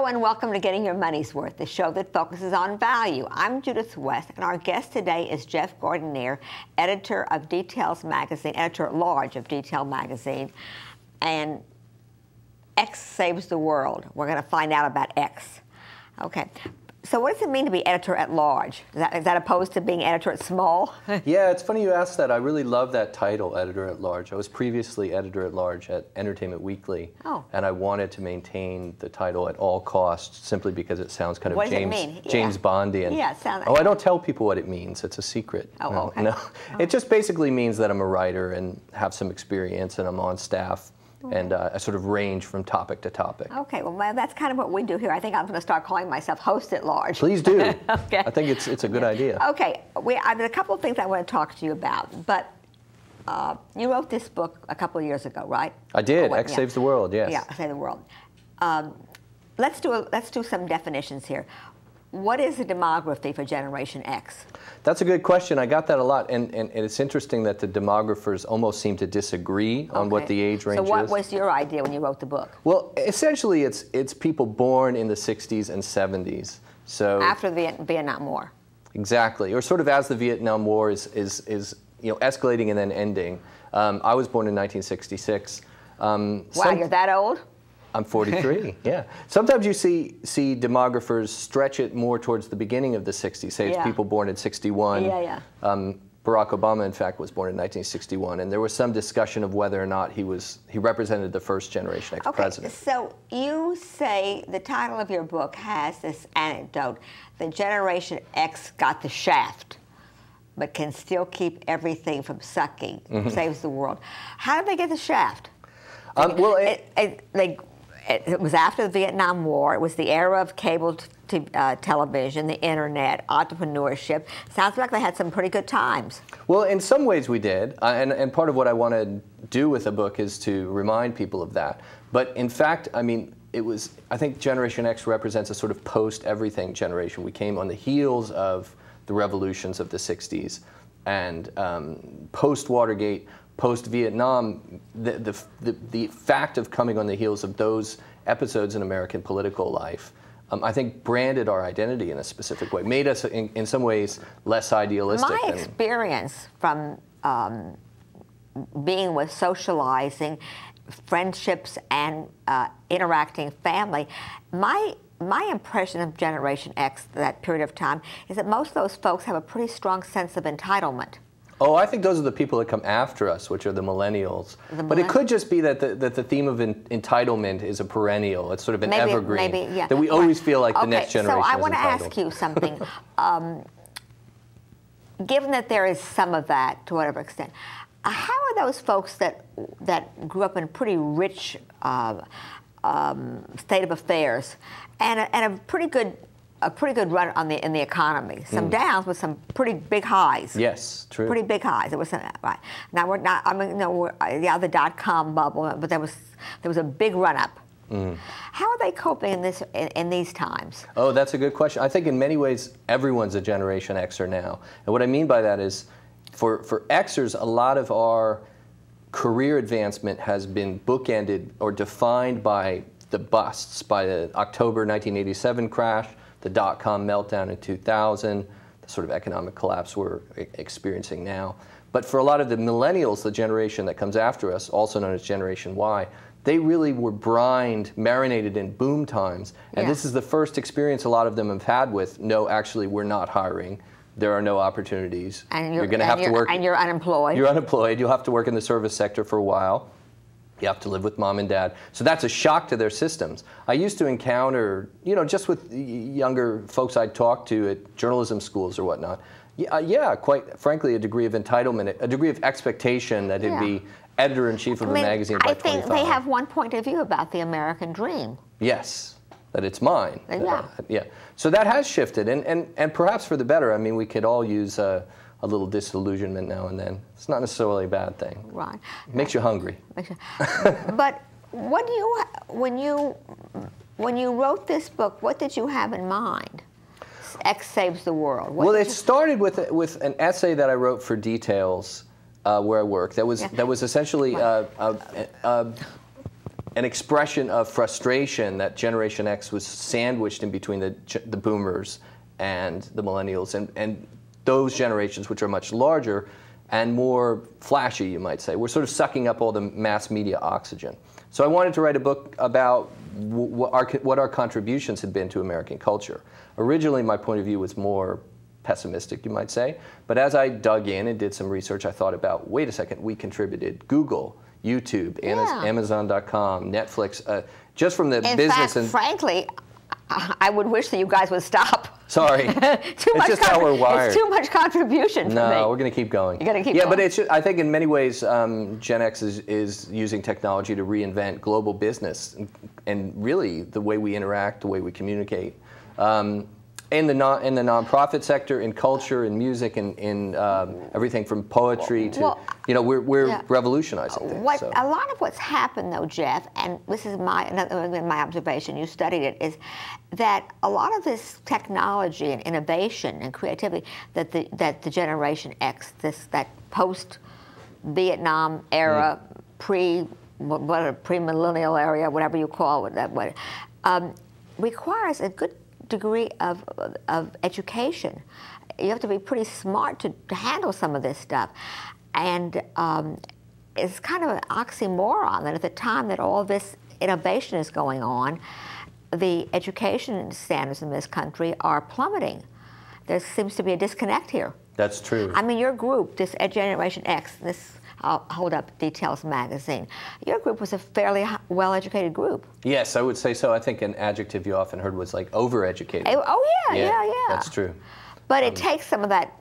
and welcome to Getting Your Money's Worth, the show that focuses on value. I'm Judith West, and our guest today is Jeff Gordinier, editor of Details Magazine, editor-at-large of Detail Magazine, and X Saves the World. We're going to find out about X. Okay. So what does it mean to be editor-at-large? Is that opposed to being editor-at-small? Yeah, it's funny you asked that. I really love that title, editor-at-large. I was previously editor-at-large at Entertainment Weekly, and I wanted to maintain the title at all costs simply because it sounds kind of James Bondian. Yeah, it sounds. Oh, I don't tell people what it means. It's a secret. Oh, no, okay. No. It just basically means that I'm a writer and have some experience, and I'm on staff. And I sort of range from topic to topic. Okay, well, that's kind of what we do here. I think I'm going to start calling myself host-at-large. Please do. Okay. I think it's a good idea. Okay, there's a couple of things I want to talk to you about, but you wrote this book a couple of years ago, right? I did. X Saves the World. Yes. Yeah, Save the World. Let's do some definitions here. What is the demography for Generation X? That's a good question. I got that a lot, and it's interesting that the demographers almost seem to disagree on what the age range is. So what was your idea when you wrote the book? Well, essentially it's people born in the 60s and 70s. So after the Vietnam War. Exactly, or sort of as the Vietnam War is escalating and then ending. I was born in 1966. Wow, you're that old? I'm 43, yeah. Sometimes you see demographers stretch it more towards the beginning of the 60s. Say it's people born in 61. Yeah. Barack Obama, in fact, was born in 1961, and there was some discussion of whether or not he represented the first Generation X president. So you say the title of your book has this anecdote that Generation X got the shaft, but can still keep everything from sucking, saves the world. How did they get the shaft? It was after the Vietnam War. It was the era of cable television, the internet, entrepreneurship. Sounds like they had some pretty good times. Well, in some ways we did, and part of what I want to do with the book is to remind people of that. But in fact, I mean, I think Generation X represents a sort of post-everything generation. We came on the heels of the revolutions of the 60s, and post-Watergate, post-Vietnam, the fact of coming on the heels of those episodes in American political life, I think branded our identity in a specific way, made us in some ways less idealistic. My experience from being with socializing, friendships, and interacting family, my impression of Generation X, that period of time, is that most of those folks have a pretty strong sense of entitlement. Oh, I think those are the people that come after us, which are the millennials. But it could just be that the theme of entitlement is a perennial. It's sort of an evergreen. That we always feel like the next generation is entitled. So I want to ask you something. Given that there is some of that, to whatever extent, how are those folks that grew up in a pretty rich state of affairs and a pretty good run in the economy. Some downs with some pretty big highs. Yes, true. Pretty big highs. It was right. Now we're not. I mean, no, the dot-com bubble, but there was a big run-up. How are they coping in these times? Oh, that's a good question. I think in many ways everyone's a Generation Xer now, and what I mean by that is, for Xers, a lot of our career advancement has been bookended or defined by the busts, by the October 1987 crash, the dot-com meltdown in 2000, the sort of economic collapse we're experiencing now. But for a lot of the millennials, the generation that comes after us, also known as Generation Y, they really were marinated in boom times. And this is the first experience a lot of them have had with, no, actually, we're not hiring. There are no opportunities. And you're going to have to work. And you're unemployed. You're unemployed. You'll have to work in the service sector for a while. You have to live with mom and dad. So that's a shock to their systems. I used to encounter, just with younger folks I'd talk to at journalism schools or whatnot, quite frankly, a degree of entitlement, a degree of expectation that it'd be editor-in-chief of a magazine by 25. I think they have one point of view about the American dream. Yes, that it's mine. Yeah. So that has shifted, and perhaps for the better. I mean, we could all use a little disillusionment now and then. It's not necessarily a bad thing. Right. It makes you hungry. But what do when you wrote this book, what did you have in mind? X Saves the World. Well, it started with an essay that I wrote for Details, where I work. That was essentially an expression of frustration that Generation X was sandwiched in between the boomers and the millennials, and those generations, which are much larger and more flashy, you might say. We're sort of sucking up all the mass media oxygen. So I wanted to write a book about what our contributions had been to American culture. Originally, my point of view was more pessimistic, you might say. But as I dug in and did some research, I thought about, wait a second, we contributed Google, YouTube, Amazon.com, Netflix, just from the business. In fact, frankly, I would wish that you guys would stop. Sorry. It's just how we're wired. It's too much contribution for me. No, we're going to keep going. You're going to keep going. Yeah, but I think in many ways, Gen X is using technology to reinvent global business and really the way we interact, the way we communicate. In the nonprofit sector, in culture, in music, in everything from poetry to, we're revolutionizing things. A lot of what's happened, though, Jeff, and this is my observation, you studied it, is that a lot of this technology and innovation and creativity that the Generation X, that post-Vietnam era, pre-millennial area, whatever you call it, that way, requires a good degree of education. You have to be pretty smart to handle some of this stuff. And it's kind of an oxymoron that at the time that all this innovation is going on, the education standards in this country are plummeting. There seems to be a disconnect here. That's true. I mean, your group, this Generation X, I'll hold up Details magazine. Your group was a fairly well-educated group. Yes, I would say so. I think an adjective you often heard was like overeducated. Oh yeah. That's true. But it takes some of that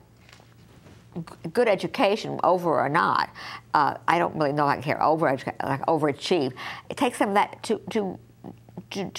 good education, over or not. I don't really know if I can hear overachieve. It takes some of that to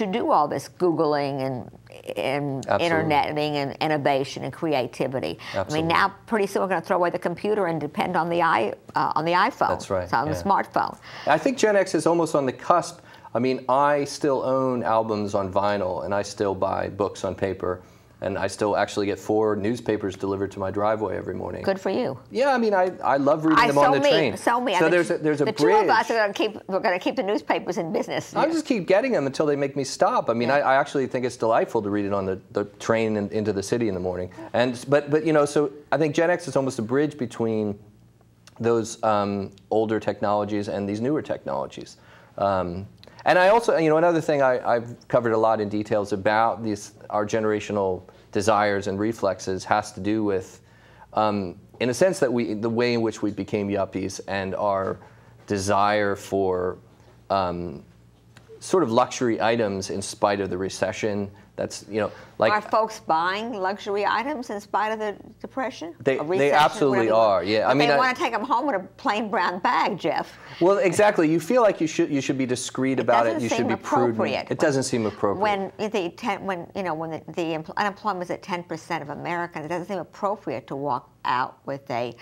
do all this Googling and interneting and innovation and creativity. Absolutely. I mean, now pretty soon we're going to throw away the computer and depend on the iPhone. That's right. So on the smartphone. I think Gen X is almost on the cusp. I mean, I still own albums on vinyl, and I still buy books on paper, and I still actually get 4 newspapers delivered to my driveway every morning. Good for you. Yeah, I mean, I love reading them on the train. So there's a bridge. The two of us are going to keep the newspapers in business. I just keep getting them until they make me stop. I mean, I actually think it's delightful to read it on the train into the city in the morning. But so I think Gen X is almost a bridge between those older technologies and these newer technologies. And I also, another thing I've covered a lot in details about our generational desires and reflexes has to do with, in a sense, that the way in which we became yuppies and our desire for sort of luxury items in spite of the recession. That's, like... Are folks buying luxury items in spite of the Depression? They absolutely are, yeah. But they want to take them home in a plain brown bag, Jeff. Well, exactly. You feel like you should be discreet about it. You should be prudent. It doesn't seem appropriate. When the unemployment is at 10% of Americans, it doesn't seem appropriate to walk out with a,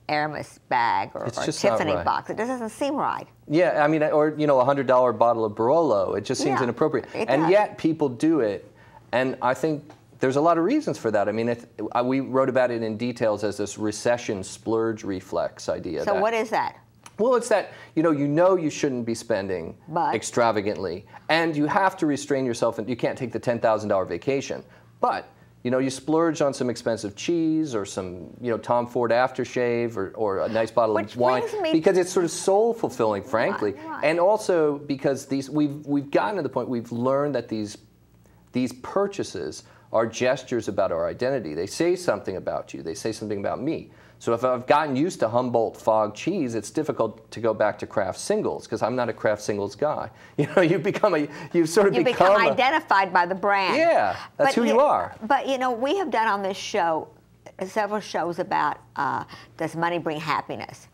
Hermes bag or Tiffany box. It just doesn't seem right. Yeah, I mean, or a $100 bottle of Barolo. It just seems inappropriate. And yet people do it, and I think there's a lot of reasons for that. I mean, we wrote about it in details as this recession splurge reflex idea. So what is that? Well, it's that you shouldn't be spending extravagantly, and you have to restrain yourself, and you can't take the $10,000 vacation, but you splurge on some expensive cheese or some, Tom Ford aftershave or a nice bottle of wine because it's sort of soul fulfilling, frankly. Right. And also because we've gotten to the point we've learned that these purchases are gestures about our identity. They say something about you. They say something about me. So if I've gotten used to Humboldt Fog cheese, it's difficult to go back to Kraft Singles because I'm not a Kraft Singles guy. You become identified by the brand. Yeah, that's who you are. But we have done on this show several shows about does money bring happiness,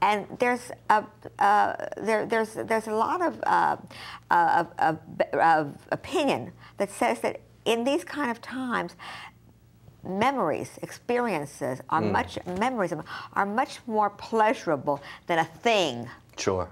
and there's a lot of opinion that says that in these kind of times, experiences are much more pleasurable than a thing. Sure,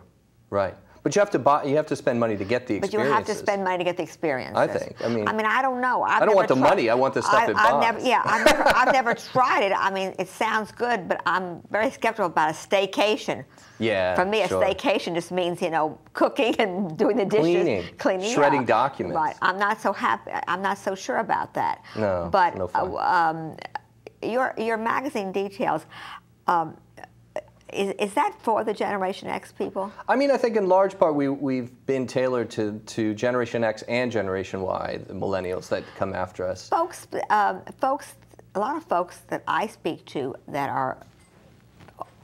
right. But you have to buy. You have to spend money to get the experiences. But you have to spend money to get the experiences. I think. I mean, I don't know. I don't want the money. I want the stuff it buys. I've never tried it. I mean, it sounds good, but I'm very skeptical about a staycation. Yeah. For me, a staycation just means, you know, cooking and doing the dishes, cleaning, shredding documents. Right. I'm not so happy. I'm not so sure about that. No. But no fun. Your magazine details. Is that for the Generation X people? I mean, I think in large part we've been tailored to Generation X and Generation Y, the millennials that come after us. Folks, a lot of folks that I speak to that are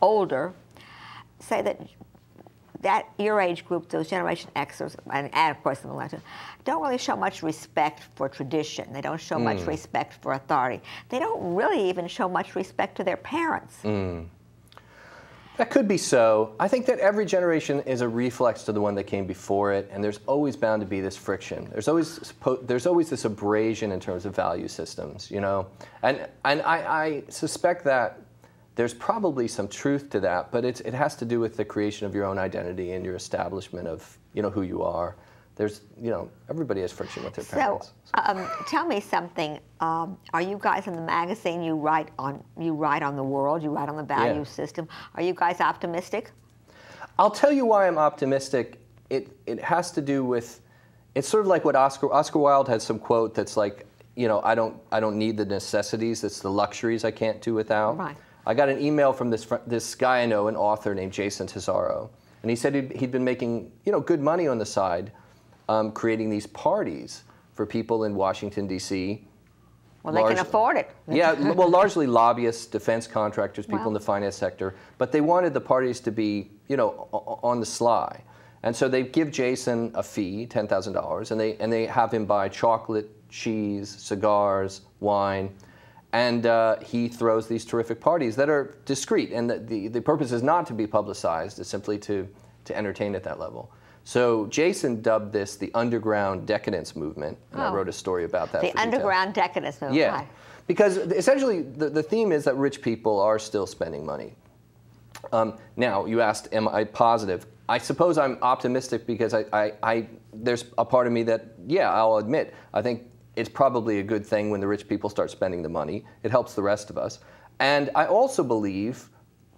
older say that your age group, those Generation Xers, and of course the millennials, don't really show much respect for tradition. They don't show much respect for authority. They don't really even show much respect to their parents. That could be so. I think that every generation is a reflex to the one that came before it, and there's always bound to be this friction. There's always this abrasion in terms of value systems, you know. And I suspect that there's probably some truth to that, but it has to do with the creation of your own identity and your establishment of, you know, who you are. There's, you know, everybody has friction with their parents. So, tell me something. Are you guys in the magazine? You write on the world. You write on the value system. Are you guys optimistic? I'll tell you why I'm optimistic. It has to do with. It's sort of like what Oscar Wilde has some quote that's like, you know, I don't need the necessities. It's the luxuries I can't do without. Right. I got an email from this guy I know, an author named Jason Tesoro, and he said he'd been making, you know, good money on the side. Creating these parties for people in Washington, D.C. Well, they can afford it. Yeah, well, largely lobbyists, defense contractors, people in the finance sector. But they wanted the parties to be, you know, on the sly. And so they give Jason a fee, $10,000, and they have him buy chocolate, cheese, cigars, wine. And he throws these terrific parties that are discreet. And the purpose is not to be publicized. It's simply to entertain at that level. So Jason dubbed this the underground decadence movement, and I wrote a story about that. The underground decadence movement. Yeah, right. Because essentially the theme is that rich people are still spending money. Now, you asked, am I positive? I suppose I'm optimistic because there's a part of me that, yeah, I'll admit, I think it's probably a good thing when the rich people start spending the money. It helps the rest of us. And I also believe,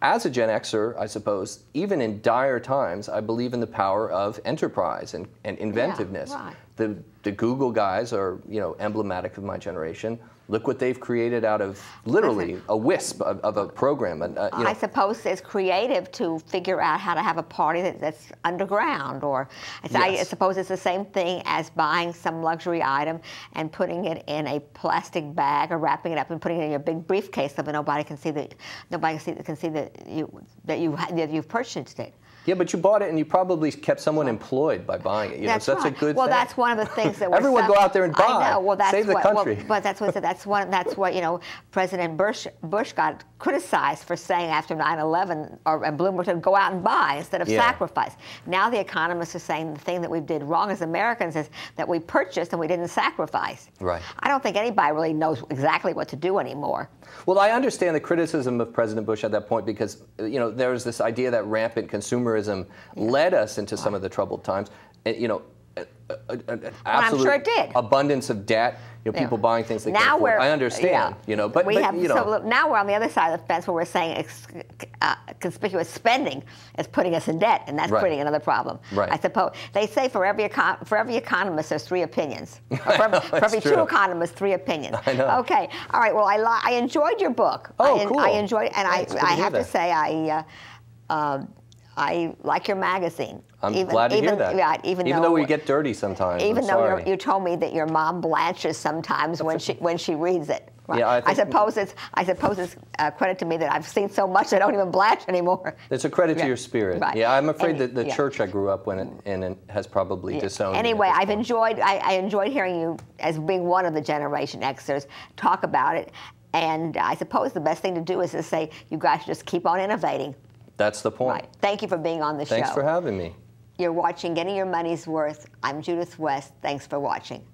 as a Gen Xer, I suppose, even in dire times, I believe in the power of enterprise and inventiveness. Yeah, right. The Google guys are, you know, emblematic of my generation. Look what they've created out of literally a wisp of a program. And, you know. I suppose it's creative to figure out how to have a party that's underground, or I suppose it's the same thing as buying some luxury item and putting it in a plastic bag or wrapping it up and putting it in your big briefcase so that nobody can see that you've purchased it. Yeah, but you bought it and you probably kept someone employed by buying it. You know, so that's a good thing. Well, that's one of the things that everyone go out there and buy. I know. Well, that's save the country. Well, but that's what you know. President Bush got criticized for saying after 9/11, and Bloomberg said, "Go out and buy instead of sacrifice." Now the economists are saying the thing that we did wrong as Americans is that we purchased and we didn't sacrifice. Right. I don't think anybody really knows exactly what to do anymore. Well, I understand the criticism of President Bush at that point because, you know, there was this idea that rampant consumerism led us into some of the troubled times. You know, I'm sure it did. Abundance of debt. You know, people buying things they can't afford. I understand. You know, but you know. So now we're on the other side of the fence where we're saying conspicuous spending is putting us in debt, and that's creating another problem. Right. I suppose they say for every economist there's 3 opinions. For every 2 economists, 3 opinions. I know. Okay. All right. Well, I enjoyed your book. Oh, cool. I enjoyed, and I have to say I like your magazine. I'm glad to hear that. Yeah, even though we get dirty sometimes. Even though you told me that your mom blanches sometimes when she reads it. Right? Yeah, I suppose it's credit to me that I've seen so much I don't even blanch anymore. It's a credit to your spirit. Right. Yeah, I'm afraid that the church I grew up in has probably disowned. Anyway, I enjoyed hearing you as being one of the Generation Xers talk about it, and I suppose the best thing to do is to say you guys should just keep on innovating. That's the point. Right. Thank you for being on the show. Thanks for having me. You're watching Getting Your Money's Worth. I'm Judith West. Thanks for watching.